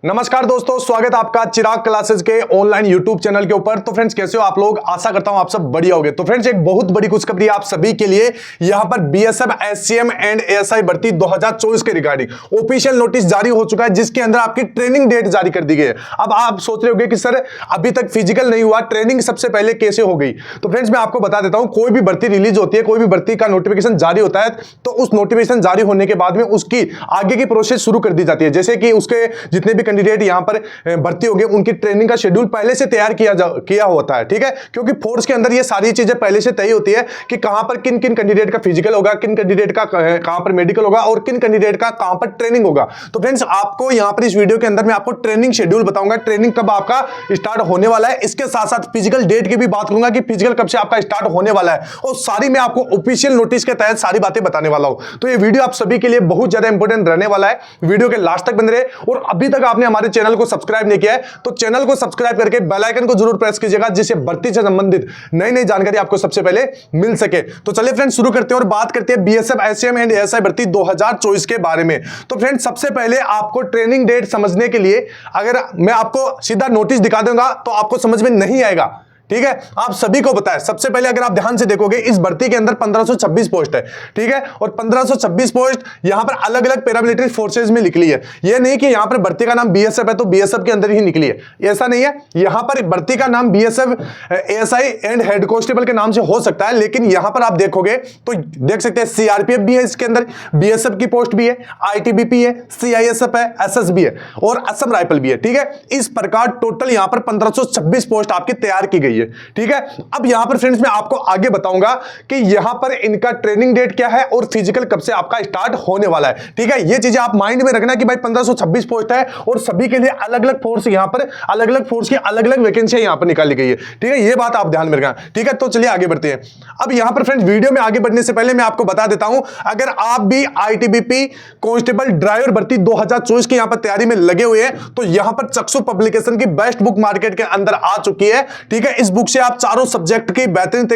नमस्कार दोस्तों, स्वागत है आपका चिराग क्लासेस के ऑनलाइन यूट्यूब चैनल के ऊपर। तो फ्रेंड्स कैसे हो आप लोग? आशा करता हूं आप सब बढ़िया होंगे। तो फ्रेंड्स एक बहुत बड़ी खुशखबरी आप सभी के लिए, यहां पर बीएसएफ एससीएम एंड एएसआई भर्ती 2024 के रिगार्डिंग ऑफिशियल नोटिस जारी हो चुका है, जिसके अंदर आपकी ट्रेनिंग डेट जारी कर दी गई है। अब आप सोच रहे होंगे कि सर अभी तक फिजिकल नहीं हुआ, ट्रेनिंग सबसे पहले कैसे हो गई? तो फ्रेंड्स मैं आपको बता देता हूं, कोई भी भर्ती रिलीज होती है, कोई भी भर्ती का नोटिफिकेशन जारी होता है, तो उस नोटिफिकेशन जारी होने के बाद में उसकी आगे की प्रोसेस शुरू कर दी जाती है। जैसे कि उसके जितने भी कैंडिडेट यहां पर भर्ती हो गए, उनकी ट्रेनिंग का शेड्यूल पहले से तैयार किया होता है, ठीक है। क्योंकि फोर्स के अंदर ये सारी चीजें पहले से तय होती है कि कहां पर किन किन कैंडिडेट का फिजिकल होगा, किन कैंडिडेट का कहां पर मेडिकल होगा और किन कैंडिडेट का कहां पर ट्रेनिंग होगा। तो फ्रेंड्स आपको यहां पर इस वीडियो के अंदर मैं आपको ट्रेनिंग शेड्यूल बताऊंगा, ट्रेनिंग कब आपका स्टार्ट होने वाला है। इसके साथ साथ फिजिकल डेट की भी बात करूंगा कि फिजिकल कब से आपका स्टार्ट होने वाला है, और सारी मैं आपको ऑफिशियल नोटिस के तहत सारी बातें बताने वाला हूं। तो ये वीडियो आप सभी के लिए बहुत ज्यादा इंपॉर्टेंट रहने वाला है, वीडियो के लास्ट तक बने रहे। और अभी तक आपने हमारे चैनल को सब्सक्राइब नहीं किया है तो चैनल को सब्सक्राइब करके बेल आइकन को जरूर प्रेस कीजिएगा, जिससे भर्ती से संबंधित नई नई जानकारी आपको सबसे पहले मिल सके। तो चलिए फ्रेंड्स शुरू करते हैं और बात करते हैं बीएसएफ एससीएम एंड एएसआई भर्ती 2024 के बारे में। तो फ्रेंड्स सबसे पहले आपको ट्रेनिंग डेट समझने के लिए अगर मैं आपको सीधा नोटिस दिखा दूंगा तो आपको समझ में नहीं आएगा, ठीक है। आप सभी को पता है, सबसे पहले अगर आप ध्यान से देखोगे इस भर्ती के अंदर 1526 पोस्ट है, ठीक है। और 1526 पोस्ट यहां पर अलग अलग पैरामिलिट्री फोर्सेज में निकली है। यह नहीं कि यहां पर भर्ती का नाम बीएसएफ है तो बीएसएफ के अंदर ही निकली है, ऐसा नहीं है। यहां पर भर्ती का नाम BSF ASI and head constable के नाम से हो सकता है, लेकिन यहां पर आप देखोगे तो देख सकते हैं सीआरपीएफ भी है इसके अंदर, बीएसएफ की पोस्ट भी है, आईटीबीपी है, सीआईएसएफ है, एसएसबी है और असम राइफल भी है, ठीक है। इस प्रकार टोटल यहां पर 1526 पोस्ट आपकी तैयार की गई है, ठीक है। अब यहां पर फ्रेंड्स मैं आपको आगे बताऊंगा कि यहां पर इनका ट्रेनिंग डेट क्या है और फिजिकल कब से आपका स्टार्ट होने वाला है, ठीक है। ये चीजें आप माइंड में रखना कि भाई 1526 पोस्ट है और सभी के लिए अलग अलग फोर्स, यहां पर अलग अलग फोर्स की अलग अलग वैकेंसी यहां पर निकाली गई है, ठीक है। ये बात आप ध्यान में रखना, ठीक है। तो चलिए आगे बढ़ते हैं। अब यहां पर फ्रेंड्स वीडियो में आगे बढ़ने से पहले मैं आपको बता देता हूं, अगर आप भी आईटीबीपी कांस्टेबल ड्राइवर भर्ती 2024 की यहां पर तैयारी में लगे हुए हैं तो यहां पर चक्षु पब्लिकेशन की बेस्ट बुक मार्केट के अंदर आ चुकी है, ठीक है। इस बुक से आप चारों सब्जेक्ट की बेहतरीन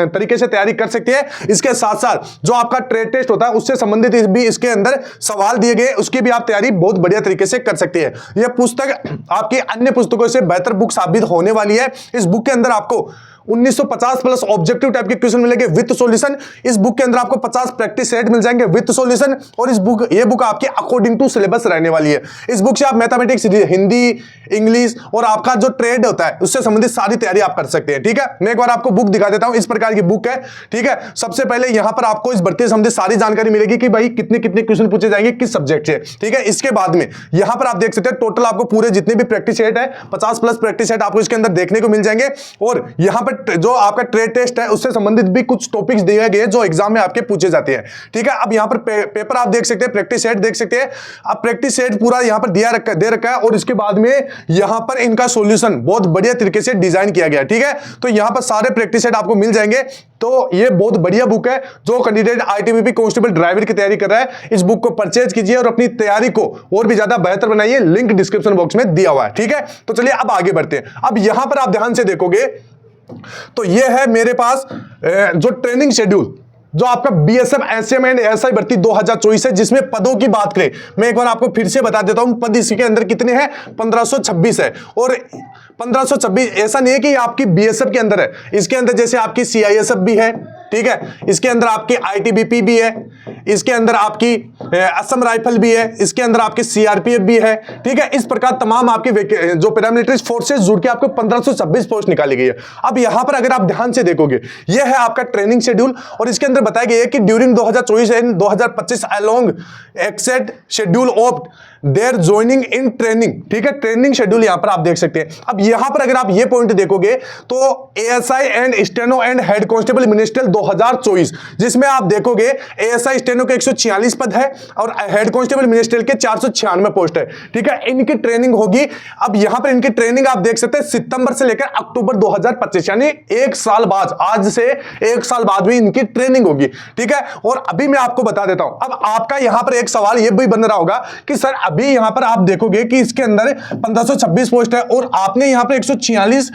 तरीके से तैयारी कर सकते हैं। इसके साथ साथ जो आपका ट्रेड टेस्ट होता है उससे संबंधित भी इसके अंदर सवाल दिए गए, उसकी भी आप तैयारी बहुत बढ़िया तरीके से कर सकते हैं। यह पुस्तक आपकी अन्य पुस्तकों से बेहतर बुक साबित होने वाली है। इस बुक के अंदर आपको 1950 प्लस ऑब्जेक्टिव टाइप के क्वेश्चन मिलेंगे विद सॉल्यूशन। इस बुक के अंदर आपको 50 प्रैक्टिस सेट मिल जाएंगे विद सॉल्यूशन, और ये बुक आपकी अकॉर्डिंग टू सिलेबस रहने वाली है। इस बुक से आप मैथमेटिक्स, हिंदी, इंग्लिश और आपका जो ट्रेड होता है उससे संबंधित सारी तैयारी आप कर सकते हैं, ठीक है। मैं एक बार आपको बुक दिखा देता हूं, इस प्रकार की बुक है, ठीक है। सबसे पहले यहां पर आपको इस भर्ती से संबंधित सारी जानकारी मिलेगी कि भाई कितने कितने क्वेश्चन पूछे जाएंगे किस सब्जेक्ट से, ठीक है। इसके बाद में यहां पर आप देख सकते हैं टोटल आपको पूरे जितने भी प्रैक्टिस सेट है 50 प्लस प्रैक्टिस सेट आपको इसके अंदर देखने को मिल जाएंगे। और यहां पर जो आपका ट्रेड टेस्ट है उससे संबंधित भी कुछ टॉपिक्स दिए गए जो एग्जाम में आपके पूछे जाते हैं, ठीक है। अब यहां पर पेपर आप देख सकते हैं, प्रैक्टिस सेट देख सकते हैं। अब प्रैक्टिस सेट पूरा यहां पर दे रखा है और इसके बाद में यहां पर इनका सॉल्यूशन बहुत बढ़िया तरीके से डिजाइन किया गया, ठीक है। तो यहां पर सारे प्रैक्टिस सेट आपको मिल जाएंगे। तो ये बहुत बढ़िया बुक है। जो कैंडिडेट आईटीबीपी कांस्टेबल ड्राइवर की तैयारी कर रहा है इस बुक को परचेज कीजिए और अपनी तैयारी को और भी ज्यादा बेहतर बनाइए। लिंक डिस्क्रिप्शन बॉक्स में दिया हुआ है, ठीक है। तो चलिए अब आगे बढ़ते हैं। अब यहां पर आप ध्यान से देखोगे तो ये है मेरे पास जो ट्रेनिंग शेड्यूल जो आपका बीएसएफ एससीएम एंड एएसआई भर्ती 2024 है, जिसमें पदों की बात करें मैं एक बार आपको फिर से बता देता हूं, पद इसके अंदर कितने हैं 1526 है। और 1526 ऐसा नहीं है कि आपकी बीएसएफ के अंदर है, इसके अंदर जैसे आपकी सीआईएसएफ भी है, ठीक है। इसके अंदर आपकी आईटीबीपी भी है, इसके अंदर आपकी असम राइफल भी है, इसके अंदर आपकी सीआरपीएफ भी है, ठीक है। इस प्रकार तमाम आपके जो पैरामिलिट्री फोर्सेस जुड़ के आपको 1526 पोस्ट निकाली गई है। अब यहां पर अगर आप ध्यान से देखोगे यह है आपका ट्रेनिंग शेड्यूल, और इसके अंदर बताया गया है कि during 2024 and 2025 along exact schedule of their joining in training, ठीक है। ट्रेनिंग शेड्यूल यहां पर आप देख सकते हैं। अब यहां पर अगर आप ये पॉइंट देखोगे तो ASI and steno and head constable ministerial 2024, जिसमें आप देखोगे एएसआई स्टेनो के 146 पद है और हेड कांस्टेबल मिनिस्ट्रियल के 496 पोस्ट है, ठीक है। इनकी ट्रेनिंग होगी। अब यहां पर इनकी ट्रेनिंग आप देख सकते हैं सितंबर से लेकर अक्टूबर 2025, यानी एक साल बाद, आज से एक साल बाद भी इनकी ट्रेनिंग होगी, ठीक है। और अभी मैं आपको बता देता हूं, अब आपका यहां पर एक सवाल यह भी बन रहा होगा कि सर अभी यहां पर आप देखोगे कि इसके अंदर 1526 पोस्ट है और आपने यहां यहाँ पर 146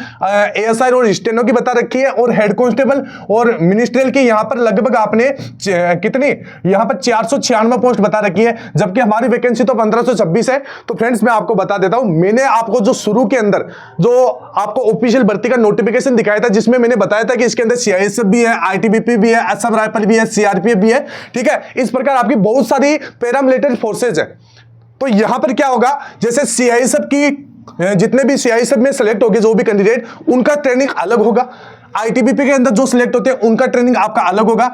एएसआई और स्टेनो की बता रखी है, और हेड कांस्टेबल और मिनिस्ट्रियल की यहाँ पर लगभग आपने कितनी यहाँ पर 496 पोस्ट बता रखी है, जबकि हमारी वैकेंसी तो 1526 है। तो फ्रेंड्स मैं आपको बता देता हूं, मैंने आपको जो शुरू के अंदर जो आपको ऑफिशियल भर्ती का नोटिफिकेशन दिखाया था, जिसमें मैंने बताया था कि इसके अंदर सीआईएसएफ भी है, आईटीबीपी भी है, असम राइफल भी है, सीआरपीएफ भी है, ठीक है। इस प्रकार आपकी बहुत सारी पैरामिलिट्री फोर्सेज है। तो यहां पर क्या होगा, जैसे सीआईएसएफ की जितने भी सीआईएसएफ में सेलेक्ट होंगे जो भी कैंडिडेट, उनका ट्रेनिंग अलग होगा। आईटीबीपी के अंदर जो सिलेक्ट होते हैं उनका ट्रेनिंग आपका अलग होगा।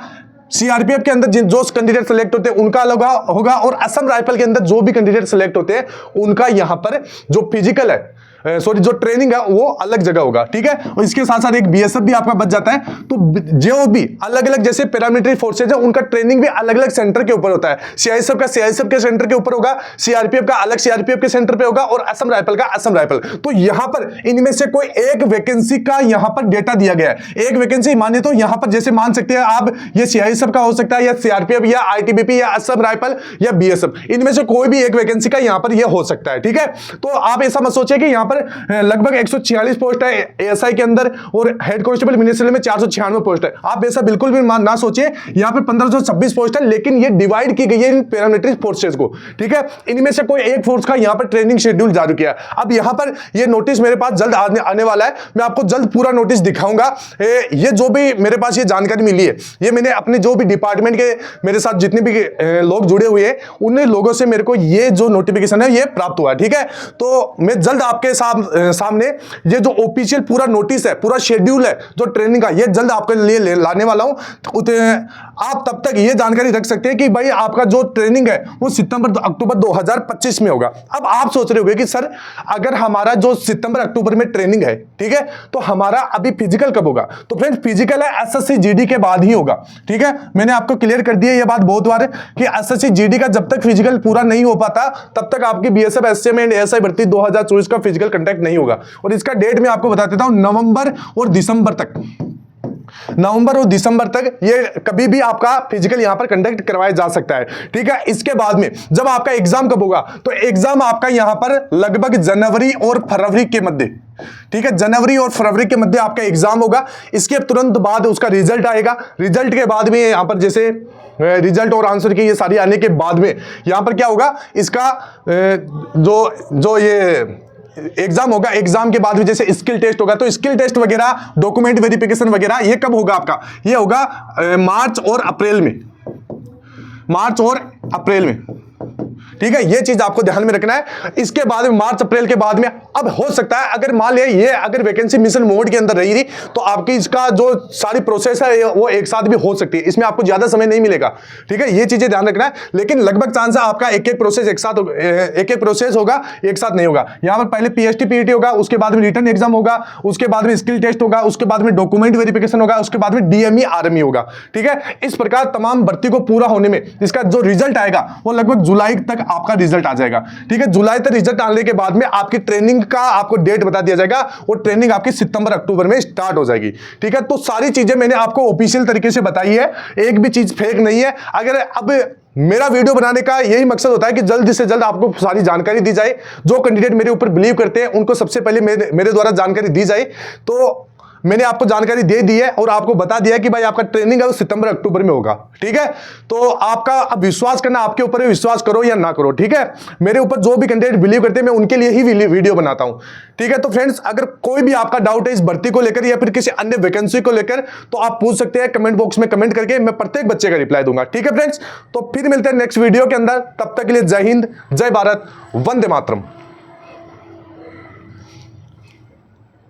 सीआरपीएफ के अंदर जो कैंडिडेट सेलेक्ट होते हैं उनका अलग होगा, और असम राइफल के अंदर जो भी कैंडिडेट सेलेक्ट होते हैं उनका यहां पर जो फिजिकल है, सॉरी जो ट्रेनिंग है वो अलग जगह होगा, ठीक है। और इसके साथ साथ एक बीएसएफ भी आपका बच जाता है। तो जो भी अलग अलग जैसे पैरामिलिट्री फोर्सेज है उनका ट्रेनिंग भी अलग अलग सेंटर के ऊपर होता है। सीआईएसएफ का सीआईएसएफ के सेंटर के ऊपर होगा, सीआरपीएफ का अलग सीआरपीएफ के सेंटर पे होगा, और असम राइफल का असम राइफल। तो यहां पर इनमें से कोई एक वैकेंसी का यहां पर डेटा दिया गया है। एक वैकेंसी माने तो यहां पर जैसे मान सकते हैं आप, ये सीआईएसएफ का हो सकता है, या सीआरपीएफ, या आईटीबीपी, या असम राइफल, या बीएसएफ, इनमें से कोई भी एक वैकेंसी का यहां पर यह हो सकता है, ठीक है। तो आप ऐसा मत सोचिए कि यहां पर लगभग 146 पोस्ट है एएसआई के अंदर, और हेड कांस्टेबल मिनिस्ट्रियल में 496 पोस्ट है। आप ऐसा बिल्कुल भी ना सोचिए, यहां पर 1526 पोस्ट है, लेकिन ये डिवाइड की गई है इन पैरामिलिट्री फोर्सेस को, ठीक है। इनमें से कोई एक फोर्स का यहां पर ट्रेनिंग शेड्यूल जारी किया। अब यहां पर ये नोटिस मेरे पास जल्द आने वाला है, मैं आपको जल्द पूरा नोटिस दिखाऊंगा। ये जो भी मेरे पास ये जानकारी मिली है, ये मैंने अपने जो भी डिपार्टमेंट के मेरे साथ जितने भी लोग जुड़े हुए हैं उन लोगों से मेरे को ये जो नोटिफिकेशन है ये प्राप्त हुआ, ठीक है। तो मैं जल्द आपके सामने ये जो ऑफिशियल पूरा नोटिस है, पूरा शेड्यूल है जो ट्रेनिंग का, ये जल्द आपके लिए लाने वाला हूं। आप तब तक ये जानकारी रख सकते हैं कि भाई आपका जो ट्रेनिंग है वो सितंबर अक्टूबर 2025 में होगा। अब आप सोच रहे होंगे कि सर अगर हमारा जो सितंबर अक्टूबर में ट्रेनिंग है, ठीक है, तो हमारा अभी फिजिकल कब होगा? तो फ्रेंड्स फिजिकल है एसएससी जीडी के बाद ही होगा, ठीक है। मैंने आपको क्लियर कर दिया ये बात बहुत बार कि एसएससी जीडी का जब तक फिजिकल पूरा नहीं हो पाता तब तक आपकी बीएसएफ एससीएम एंड एएसआई भर्ती 2024 का फिजिकल कंडक्ट नहीं होगा। और इसका डेट मैं आपको बता देता हूं, नवंबर और दिसंबर तक ये कभी भी आपका फिजिकल यहां पर कंडक्ट करवाया जा सकता है, ठीक है। इसके बाद में जब आपका एग्जाम कब होगा, तो एग्जाम आपका यहां पर लगभग जनवरी और फरवरी के मध्य, ठीक है, जनवरी और फरवरी के मध्य आपका एग्जाम होगा। इसके तुरंत बाद उसका रिजल्ट आएगा। रिजल्ट के बाद में यहां पर जैसे रिजल्ट और आंसर की ये सारी आने के बाद में यहां पर क्या होगा, इसका जो ये एग्जाम होगा, एग्जाम के बाद में जैसे स्किल टेस्ट होगा, तो स्किल टेस्ट वगैरह, डॉक्यूमेंट वेरिफिकेशन वगैरह ये कब होगा आपका? ये होगा मार्च और अप्रैल में, ठीक है। ये चीज आपको ध्यान में रखना है। इसके बाद में मार्च अप्रैल के बाद में अब हो सकता है अगर मान लिया ये अगर वैकेंसी मिशन मोड के अंदर रही तो आपकी इसका जो सारी प्रोसेस है वो एक साथ भी हो सकती है, इसमें आपको ज्यादा समय नहीं मिलेगा, ठीक है। ये चीजें ध्यान रखना है। लेकिन लगभग चांस है आपका एक एक प्रोसेस होगा, एक साथ नहीं होगा। यहां पर पहले पीएसटी पीईटी होगा, उसके बाद में रिटन एग्जाम होगा, उसके बाद में स्किल टेस्ट होगा, उसके बाद में डॉक्यूमेंट वेरिफिकेशन होगा, उसके बाद में डीएमई आरएमई होगा, ठीक है। इस प्रकार तमाम भर्ती को पूरा होने में इसका जो रिजल्ट आएगा वो लगभग जुलाई तक आपका रिजल्ट आ जाएगा, ठीक है। जुलाई तक रिजल्ट आने के बाद में आपकी ट्रेनिंग का आपको डेट बता दिया जाएगा, और ट्रेनिंग आपकी सितंबर अक्टूबर में स्टार्ट हो जाएगी, ठीक है। तो सारी चीजें मैंने आपको ऑफिशियल तरीके से बताई है, एक भी चीज फेक नहीं है। अगर अब मेरा वीडियो बनाने का यही मकसद होता है कि जल्द से जल्द आपको सारी जानकारी दी जाए, जो कैंडिडेट मेरे ऊपर बिलीव करते हैं उनको सबसे पहले मेरे द्वारा जानकारी दी जाए। तो मैंने आपको जानकारी दे दी है और आपको बता दिया कि भाई आपका ट्रेनिंग है वो सितंबर अक्टूबर में होगा, ठीक है। तो आपका अब विश्वास करना आपके ऊपर है, विश्वास करो या ना करो, ठीक है। मेरे ऊपर जो भी कैंडिडेट बिलीव करते हैं मैं उनके लिए ही वीडियो बनाता हूं, ठीक है। तो फ्रेंड्स अगर कोई भी आपका डाउट है इस भर्ती को लेकर या फिर किसी अन्य वैकेंसी को लेकर तो आप पूछ सकते हैं कमेंट बॉक्स में कमेंट करके, मैं प्रत्येक बच्चे का रिप्लाई दूंगा, ठीक है फ्रेंड्स। तो फिर मिलते हैं नेक्स्ट वीडियो के अंदर, तब तक के लिए जय हिंद, जय भारत, वंदे मातरम।